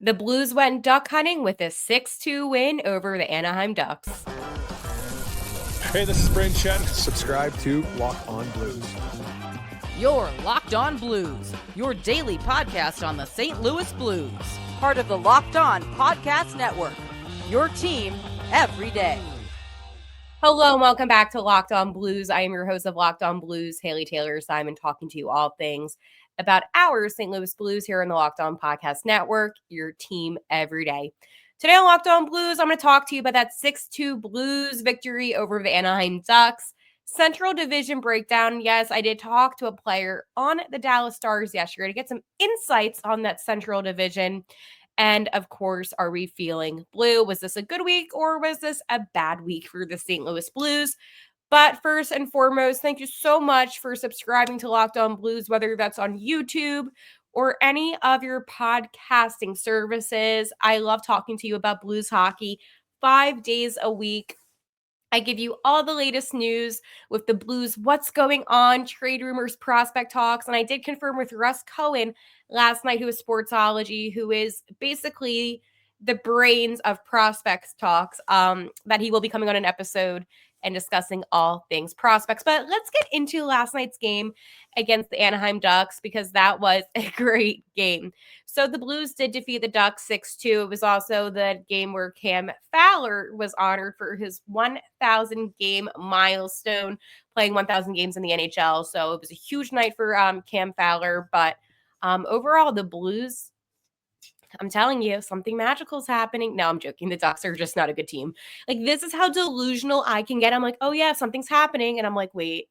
The Blues went duck hunting with a 6-2 win over the Anaheim Ducks. Hey, this is Brayden Chen. Subscribe to Locked On Blues. You're Locked On Blues, your daily podcast on the St. Louis Blues. Part of the Locked On Podcast Network, your team every day. Hello and welcome back to Locked On Blues. I am your host of Locked On Blues, Haley Taylor Simon, talking to you all things about our St. Louis Blues here on the Locked On Podcast Network, your team every day. Today on Locked On Blues, I'm going to talk to you about that 6-2 Blues victory over the Anaheim Ducks. Central Division breakdown. Yes, I did talk to a player on the Dallas Stars yesterday to get some insights on that Central Division. And of course, are we feeling blue? Was this a good week or was this a bad week for the St. Louis Blues? But first and foremost, thank you so much for subscribing to Locked On Blues, whether that's on YouTube or any of your podcasting services. I love talking to you about Blues hockey 5 days a week. I give you all the latest news with the Blues, what's going on, trade rumors, prospect talks. And I did confirm with Russ Cohen last night, who is Sportsology, who is basically the brains of prospects talks, that he will be coming on an episode and discussing all things prospects. But let's get into last night's game against the Anaheim Ducks, because that was a great game. So the Blues did defeat the Ducks 6-2. It was also the game where Cam Fowler was honored for his 1,000 game milestone, playing 1,000 games in the NHL. So it was a huge night for Cam Fowler. But overall, the Blues, I'm telling you, something magical is happening. No, I'm joking. The Ducks are just not a good team. Like, this is how delusional I can get. I'm like, oh yeah, something's happening. And I'm like, wait,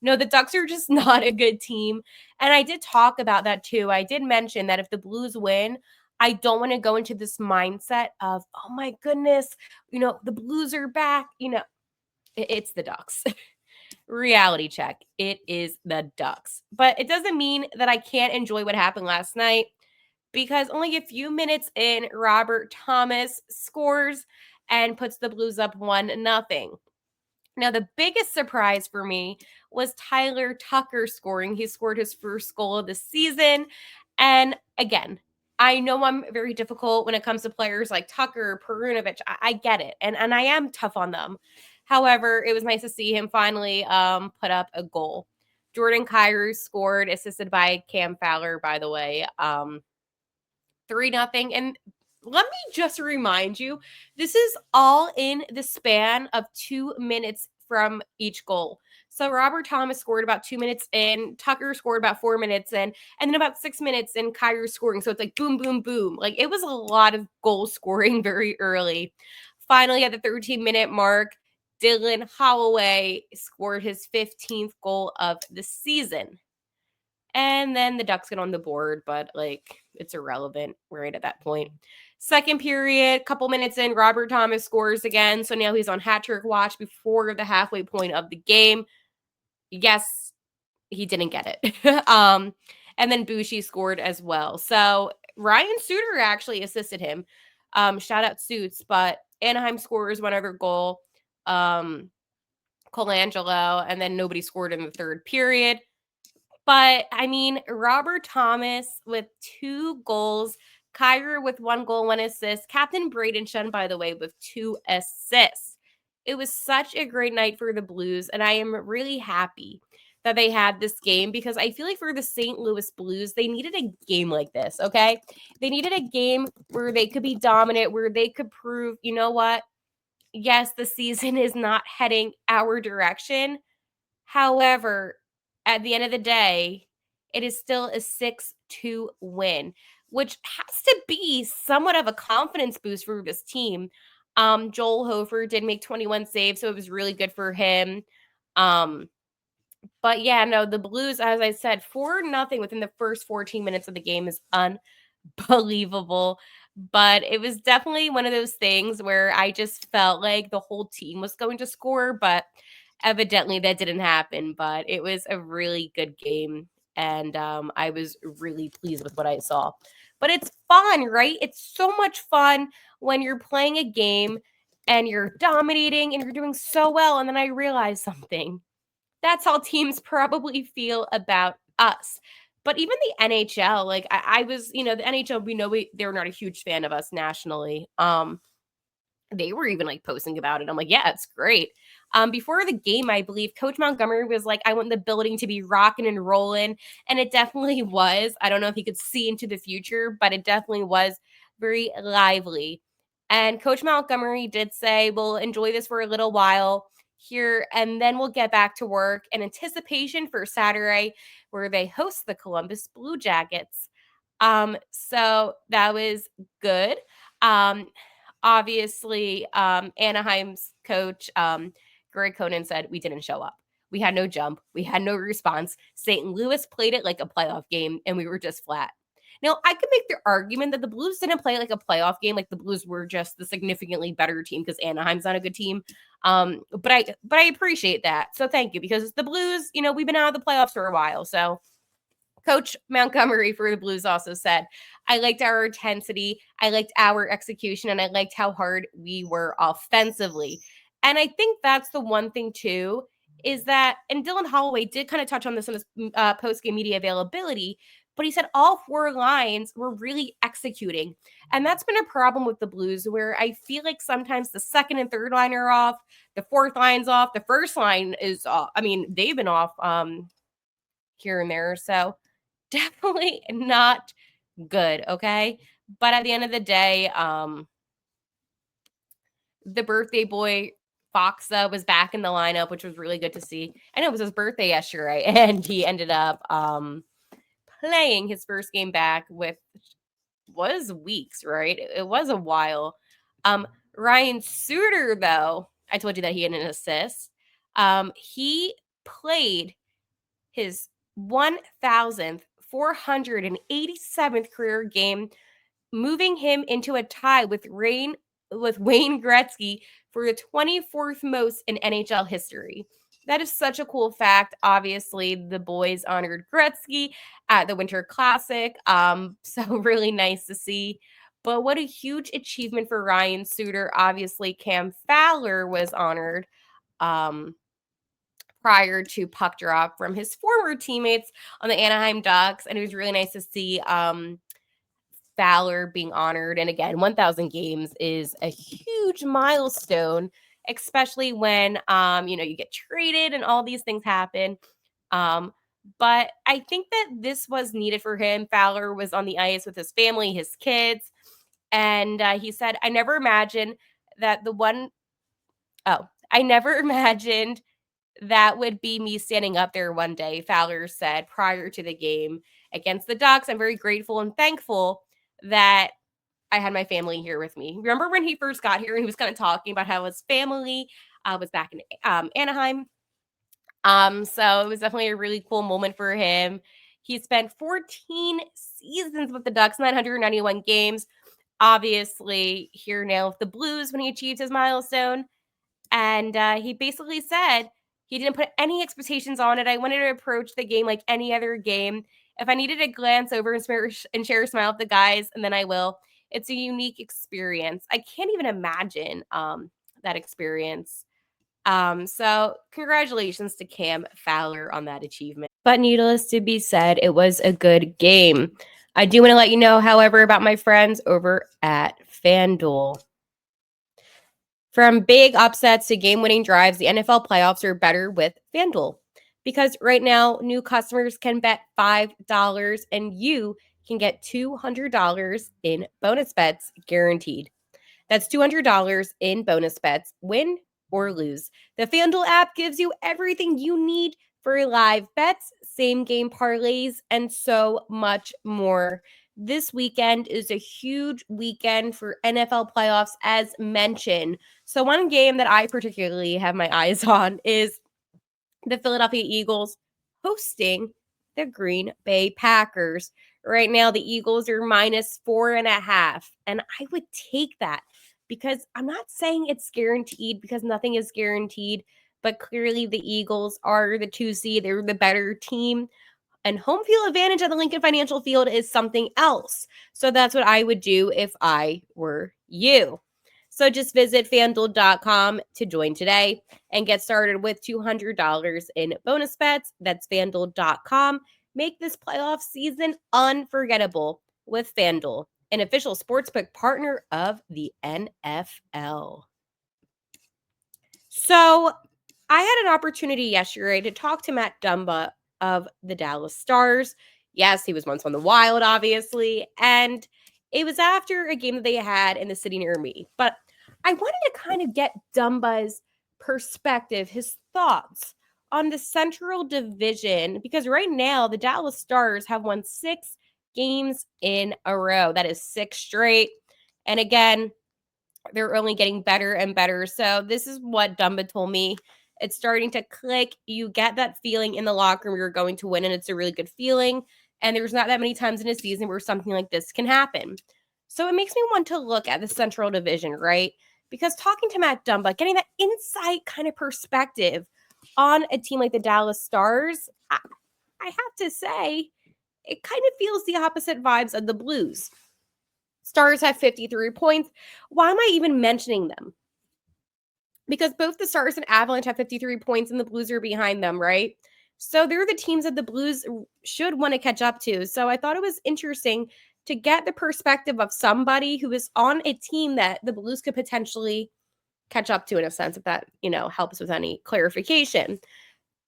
no, the Ducks are just not a good team. And I did talk about that too. I did mention that if the Blues win, I don't want to go into this mindset of, oh my goodness, the Blues are back. It's the Ducks. Reality check. It is the Ducks. But it doesn't mean that I can't enjoy what happened last night, because only a few minutes in, Robert Thomas scores and puts the Blues up 1-0. Now, the biggest surprise for me was Tyler Tucker scoring. He scored his first goal of the season. And again, I know I'm very difficult when it comes to players like Tucker, Perunovic. I get it. And I am tough on them. However, it was nice to see him finally put up a goal. Jordan Kyrou scored, assisted by Cam Fowler, by the way. 3-0. And let me just remind you, this is all in the span of 2 minutes from each goal. So Robert Thomas scored about 2 minutes in, Tucker scored about 4 minutes in, and then about 6 minutes in, Kyrou scoring. So it's like boom, boom, boom. Like, it was a lot of goal scoring very early. Finally, at the 13-minute mark, Dylan Holloway scored his 15th goal of the season. And then the Ducks get on the board, but it's irrelevant right at that point. Second period, couple minutes in, Robert Thomas scores again. So now he's on hat trick watch before the halfway point of the game. Yes, he didn't get it. And then Bushi scored as well. So Ryan Suter actually assisted him. Shout out Suits, but Anaheim scores one other goal. Colangelo, and then nobody scored in the third period. But, I mean, Robert Thomas with 2 goals, Kyrou with 1 goal, 1 assist, Captain Brayden Chen, by the way, with 2 assists. It was such a great night for the Blues, and I am really happy that they had this game, because I feel like for the St. Louis Blues, they needed a game like this, okay? They needed a game where they could be dominant, where they could prove, you know what? Yes, the season is not heading our direction. However, at the end of the day, it is still a 6-2 win, which has to be somewhat of a confidence boost for this team. Joel Hofer did make 21 saves, so it was really good for him. But yeah, no, the Blues, as I said, 4-0 within the first 14 minutes of the game is unbelievable. But it was definitely one of those things where I just felt like the whole team was going to score, but evidently that didn't happen. But it was a really good game, and I was really pleased with what I saw. But it's fun, right? It's so much fun when you're playing a game and you're dominating and you're doing so well. And then I realized something. That's how teams probably feel about us. But even the NHL, like I was, the NHL, we know they were not a huge fan of us nationally. They were even like posting about it. I'm like, yeah, it's great. Before the game, I believe Coach Montgomery was like, I want the building to be rocking and rolling. And it definitely was. I don't know if he could see into the future, but it definitely was very lively. And Coach Montgomery did say, we'll enjoy this for a little while here, and then we'll get back to work in anticipation for Saturday, where they host the Columbus Blue Jackets. So that was good. Obviously, Anaheim's coach, Greg Conan, said we didn't show up. We had no jump. We had no response. St. Louis played it like a playoff game, and we were just flat. Now, I could make the argument that the Blues didn't play like a playoff game, like the Blues were just the significantly better team because Anaheim's not a good team. But I appreciate that. So thank you, because the Blues, we've been out of the playoffs for a while. So Coach Montgomery for the Blues also said, I liked our intensity, I liked our execution, and I liked how hard we were offensively. And I think that's the one thing, too, is that, and Dylan Holloway did kind of touch on this in his post-game media availability, but he said all four lines were really executing. And that's been a problem with the Blues, where I feel like sometimes the second and third line are off, the fourth line's off, the first line is off. I mean, they've been off here and there. So definitely not good, okay? But at the end of the day, the birthday boy Foxa was back in the lineup, which was really good to see. I know it was his birthday yesterday, and he ended up playing his first game back with was weeks, right? It was a while. Ryan Suter, though, I told you that he had an assist. He played his 1,487th career game, moving him into a tie with Wayne Gretzky for the 24th most in NHL history. That is such a cool fact. Obviously, the boys honored Gretzky at the Winter Classic. So really nice to see. But what a huge achievement for Ryan Suter. Obviously, Cam Fowler was honored prior to puck drop from his former teammates on the Anaheim Ducks. And it was really nice to see Fowler being honored. And again, 1,000 games is a huge milestone, especially when, you get traded and all these things happen. But I think that this was needed for him. Fowler was on the ice with his family, his kids. And he said, I never imagined that I never imagined that would be me standing up there one day, Fowler said prior to the game against the Ducks. I'm very grateful and thankful that I had my family here with me. Remember when he first got here and he was kind of talking about how his family was back in Anaheim? So it was definitely a really cool moment for him. He spent 14 seasons with the Ducks, 991 games. Obviously, here now with the Blues when he achieved his milestone. And he basically said he didn't put any expectations on it. I wanted to approach the game like any other game. If I needed to glance over and share a smile with the guys, and then I will. It's a unique experience. I can't even imagine that experience. So congratulations to Cam Fowler on that achievement. But needless to be said, it was a good game. I do want to let you know, however, about my friends over at FanDuel. From big upsets to game-winning drives, the NFL playoffs are better with FanDuel. Because right now, new customers can bet $5 and you can get $200 in bonus bets guaranteed. That's $200 in bonus bets, win or lose. The FanDuel app gives you everything you need for live bets, same-game parlays, and so much more. This weekend is a huge weekend for NFL playoffs, as mentioned. So one game that I particularly have my eyes on is the Philadelphia Eagles hosting the Green Bay Packers. Right now, the Eagles are -4.5, and I would take that because I'm not saying it's guaranteed because nothing is guaranteed, but clearly the Eagles are the 2 seed. They're the better team. And home field advantage at the Lincoln Financial Field is something else. So that's what I would do if I were you. So just visit FanDuel.com to join today and get started with $200 in bonus bets. That's FanDuel.com. Make this playoff season unforgettable with FanDuel, an official sportsbook partner of the NFL. So I had an opportunity yesterday to talk to Matt Dumba of the Dallas Stars. Yes, he was once on the Wild, obviously, and it was after a game that they had in the city near me. But I wanted to kind of get Dumba's perspective, his thoughts on the Central Division, because right now the Dallas Stars have won 6 games in a row. That is 6 straight. And again, they're only getting better and better. So this is what Dumba told me. It's starting to click. You get that feeling in the locker room you're going to win, and it's a really good feeling. And there's not that many times in a season where something like this can happen. So it makes me want to look at the Central Division, right? Because talking to Matt Dumba, getting that insight kind of perspective on a team like the Dallas Stars, I have to say, it kind of feels the opposite vibes of the Blues. Stars have 53 points. Why am I even mentioning them? Because both the Stars and Avalanche have 53 points and the Blues are behind them, right? So they're the teams that the Blues should want to catch up to. So I thought it was interesting to get the perspective of somebody who is on a team that the Blues could potentially catch up to, in a sense, if that, helps with any clarification.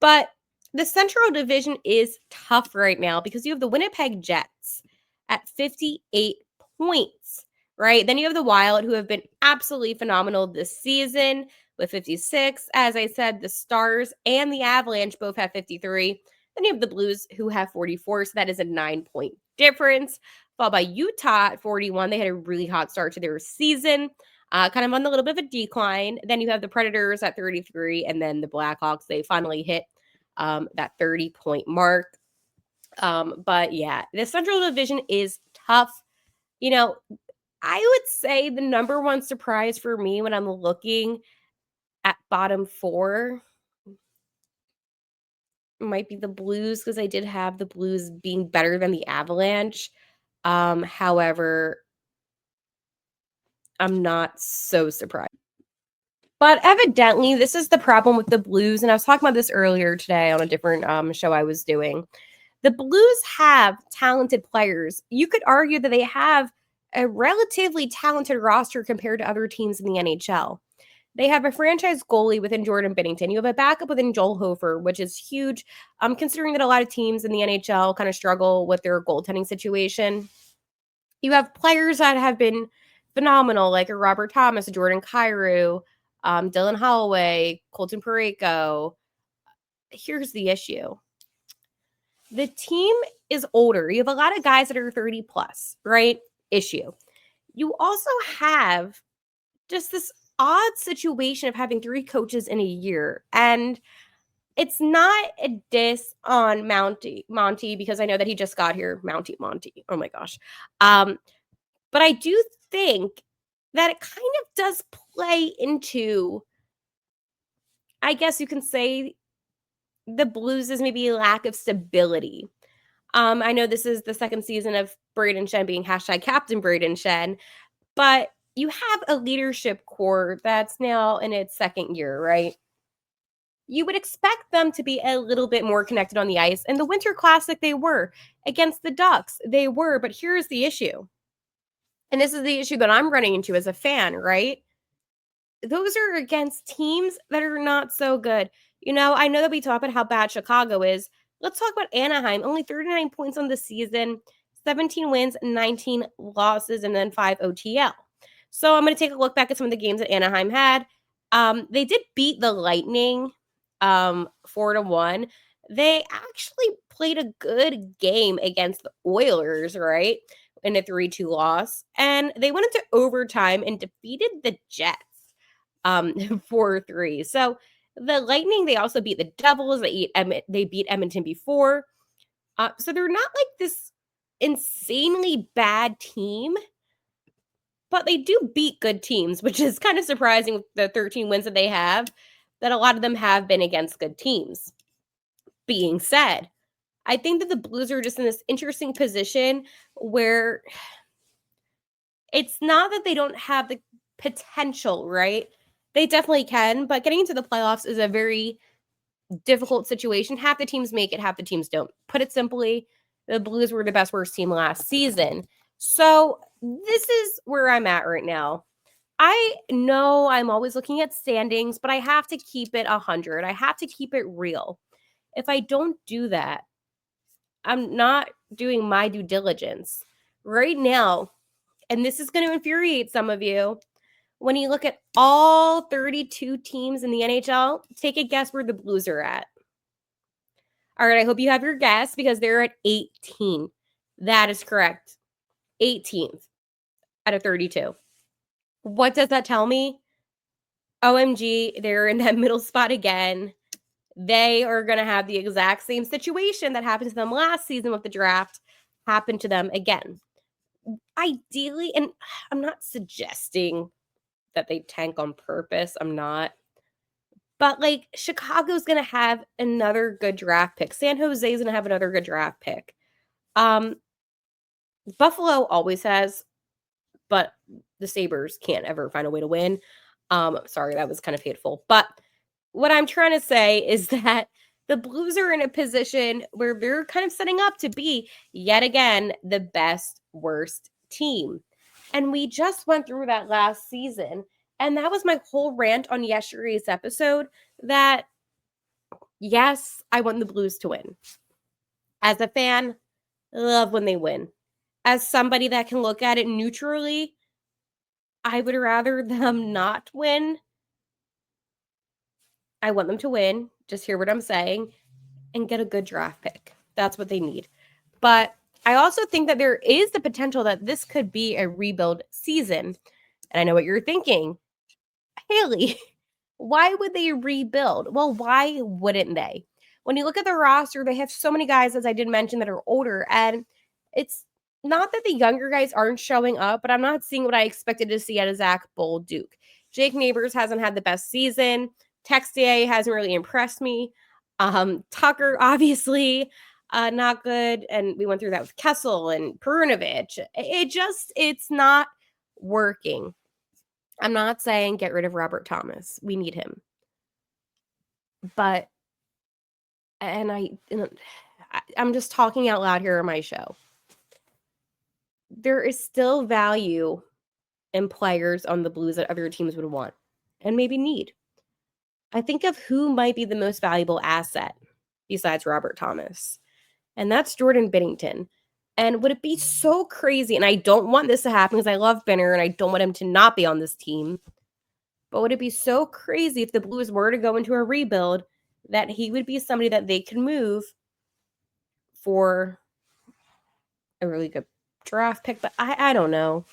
But the Central Division is tough right now because you have the Winnipeg Jets at 58 points, right? Then you have the Wild, who have been absolutely phenomenal this season with 56. As I said, the Stars and the Avalanche both have 53. Then you have the Blues, who have 44. So that is a 9-point difference. Followed by Utah at 41. They had a really hot start to their season. Kind of on a little bit of a decline. Then you have the Predators at 33, and then the Blackhawks, they finally hit that 30-point mark. But yeah, the Central Division is tough. I would say the number one surprise for me when I'm looking at bottom 4 might be the Blues, because I did have the Blues being better than the Avalanche. However, I'm not so surprised. But evidently, this is the problem with the Blues. And I was talking about this earlier today on a different show I was doing. The Blues have talented players. You could argue that they have a relatively talented roster compared to other teams in the NHL. They have a franchise goalie within Jordan Binnington. You have a backup within Joel Hofer, which is huge, considering that a lot of teams in the NHL kind of struggle with their goaltending situation. You have players that have been phenomenal, like a Robert Thomas, a Jordan Kyrou, Dylan Holloway, Colton Parayko. Here's the issue. The team is older. You have a lot of guys that are 30 plus, right? Issue. You also have just this odd situation of having 3 coaches in a year. And it's not a diss on Monty, because I know that he just got here. Monty. Oh my gosh. But I do think that it kind of does play into, I guess you can say, the Blues' maybe lack of stability. I know this is the second season of Braden Shen being #Captain Braden Shen, but you have a leadership core that's now in its second year, right? You would expect them to be a little bit more connected on the ice. And the Winter Classic, they were. Against the Ducks, they were. But here's the issue. And this is the issue that I'm running into as a fan, right? Those are against teams that are not so good. I know that we talk about how bad Chicago is. Let's talk about Anaheim. Only 39 points on the season, 17 wins, 19 losses, and then 5 OTL. So I'm going to take a look back at some of the games that Anaheim had. They did beat the Lightning 4-1. They actually played a good game against the Oilers, right? In a 3-2 loss. And they went into overtime and defeated the Jets 4-3. So the Lightning, they also beat the Devils. They beat Edmonton before. So they're not like this insanely bad team, but they do beat good teams, which is kind of surprising with the 13 wins that they have, that a lot of them have been against good teams. Being said, I think that the Blues are just in this interesting position where it's not that they don't have the potential, right? They definitely can, but getting into the playoffs is a very difficult situation. Half the teams make it, half the teams don't. Put it simply, the Blues were the best worst team last season. So this is where I'm at right now. I know I'm always looking at standings, but I have to keep it 100. I have to keep it real. If I don't do that, I'm not doing my due diligence. Right now, and this is going to infuriate some of you, when you look at all 32 teams in the NHL, take a guess where the Blues are at. All right, I hope you have your guess because they're at 18. That is correct. 18th out of 32. What does that tell me? OMG, they're in that middle spot again. They are going to have the exact same situation that happened to them last season with the draft happen to them again. Ideally, and I'm not suggesting that they tank on purpose. I'm not. But like Chicago's going to have another good draft pick. San Jose's going to have another good draft pick. Buffalo always has, but the Sabres can't ever find a way to win. Sorry, that was kind of hateful. But what I'm trying to say is that the Blues are in a position where they're kind of setting up to be, yet again, the best worst team. And we just went through that last season. And that was my whole rant on yesterday's episode that, yes, I want the Blues to win. As a fan, I love when they win. As somebody that can look at it neutrally, I would rather them not win. I want them to win. Just hear what I'm saying and get a good draft pick. That's what they need. But I also think that there is the potential that this could be a rebuild season. And I know what you're thinking. Haley, why would they rebuild? Well, why wouldn't they? When you look at the roster, they have so many guys, as I did mention, that are older. And it's not that the younger guys aren't showing up, but I'm not seeing what I expected to see out of Zach Bolduc. Jake Neighbors hasn't had the best season. Texier hasn't really impressed me. Tucker, obviously, not good. And we went through that with Kessel and Perunovic. It's not working. I'm not saying get rid of Robert Thomas. We need him. But, I'm just talking out loud here on my show. There is still value in players on the Blues that other teams would want and maybe need. I think of who might be the most valuable asset besides Robert Thomas, and that's Jordan Binnington. And would it be so crazy, and I don't want this to happen because I love Benner and I don't want him to not be on this team, but would it be so crazy if the Blues were to go into a rebuild that he would be somebody that they could move for a really good draft pick? But I don't know.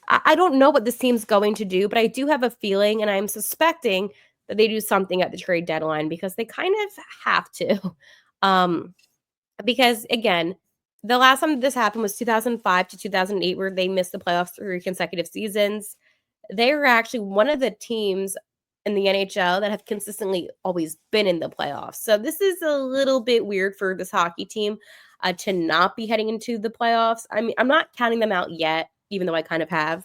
I don't know what this team's going to do, but I do have a feeling, and I'm suspecting that they do something at the trade deadline because they kind of have to. Because, again, the last time this happened was 2005 to 2008, where they missed the playoffs 3 consecutive seasons. They were actually one of the teams in the NHL that have consistently always been in the playoffs. So this is a little bit weird for this hockey team to not be heading into the playoffs. I mean, I'm not counting them out yet, even though I kind of have.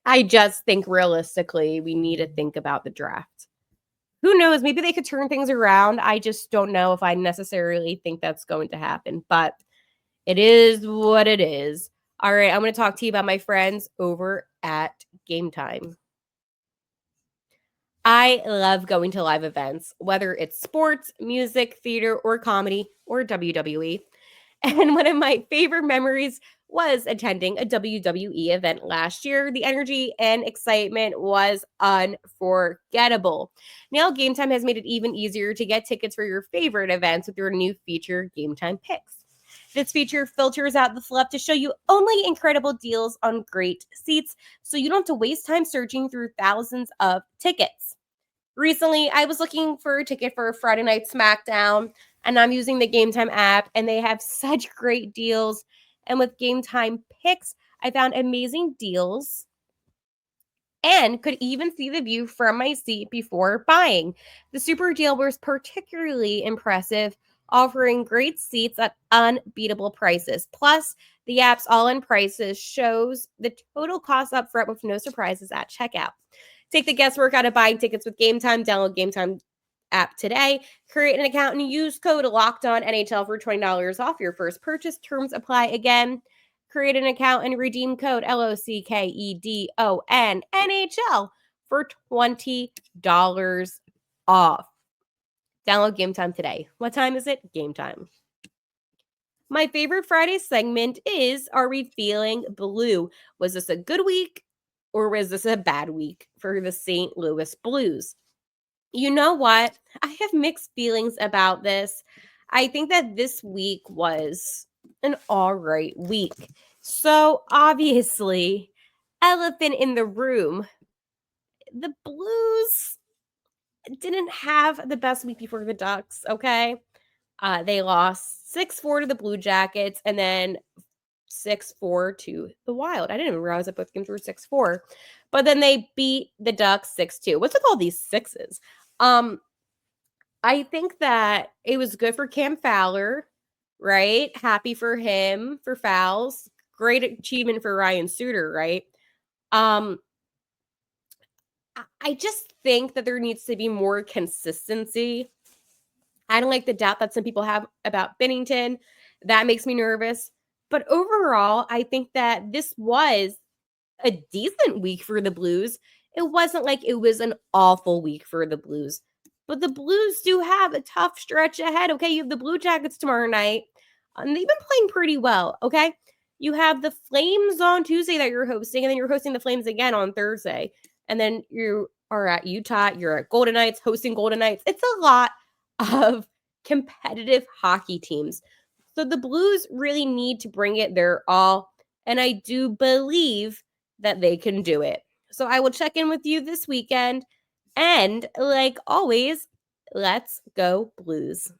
I just think realistically, we need to think about the draft. Who knows? Maybe they could turn things around. I just don't know if I necessarily think that's going to happen, but it is what it is. All right, I'm going to talk to you about my friends over at Gametime. I love going to live events, whether it's sports, music, theater, or comedy, or WWE. And one of my favorite memories was attending a WWE event last year. The energy and excitement was unforgettable. Now, Gametime has made it even easier to get tickets for your favorite events with your new feature, Gametime Picks. This feature filters out the fluff to show you only incredible deals on great seats, so you don't have to waste time searching through thousands of tickets. Recently, I was looking for a ticket for a Friday Night SmackDown, and I'm using the Gametime app, and they have such great deals. And with Gametime Picks, I found amazing deals and could even see the view from my seat before buying. The super deal was particularly impressive, offering great seats at unbeatable prices. Plus, the app's all-in prices shows the total cost up front with no surprises at checkout. Take the guesswork out of buying tickets with Gametime. Download Gametime app today. Create an account and use code LOCKEDONNHL for $20 off your first purchase. Terms apply again. Create an account and redeem code LOCKEDONNHL for $20 off. Download Gametime today. What time is it? Gametime. My favorite Friday segment is, are we feeling blue? Was this a good week or was this a bad week for the St. Louis Blues? You know what? I have mixed feelings about this. I think that this week was an all right week. So obviously, elephant in the room, the Blues didn't have the best week before the Ducks, okay? They lost 6-4 to the Blue Jackets and then 6-4 to the Wild. I didn't even realize that both games were 6-4. But then they beat the Ducks 6-2. What's with all these sixes? I think that it was good for Cam Fowler, right? Happy for him, for Fouls. Great achievement for Ryan Suter, right? I just think that there needs to be more consistency. I don't like the doubt that some people have about Binnington. That makes me nervous. But overall, I think that this was a decent week for the Blues. It wasn't like it was an awful week for the Blues. But the Blues do have a tough stretch ahead, okay? You have the Blue Jackets tomorrow night. And they've been playing pretty well, okay? You have the Flames on Tuesday that you're hosting, and then you're hosting the Flames again on Thursday. And then you are at Utah. You're at Golden Knights, hosting Golden Knights. It's a lot of competitive hockey teams. So the Blues really need to bring it their all. And I do believe that they can do it. So I will check in with you this weekend. And like always, let's go Blues.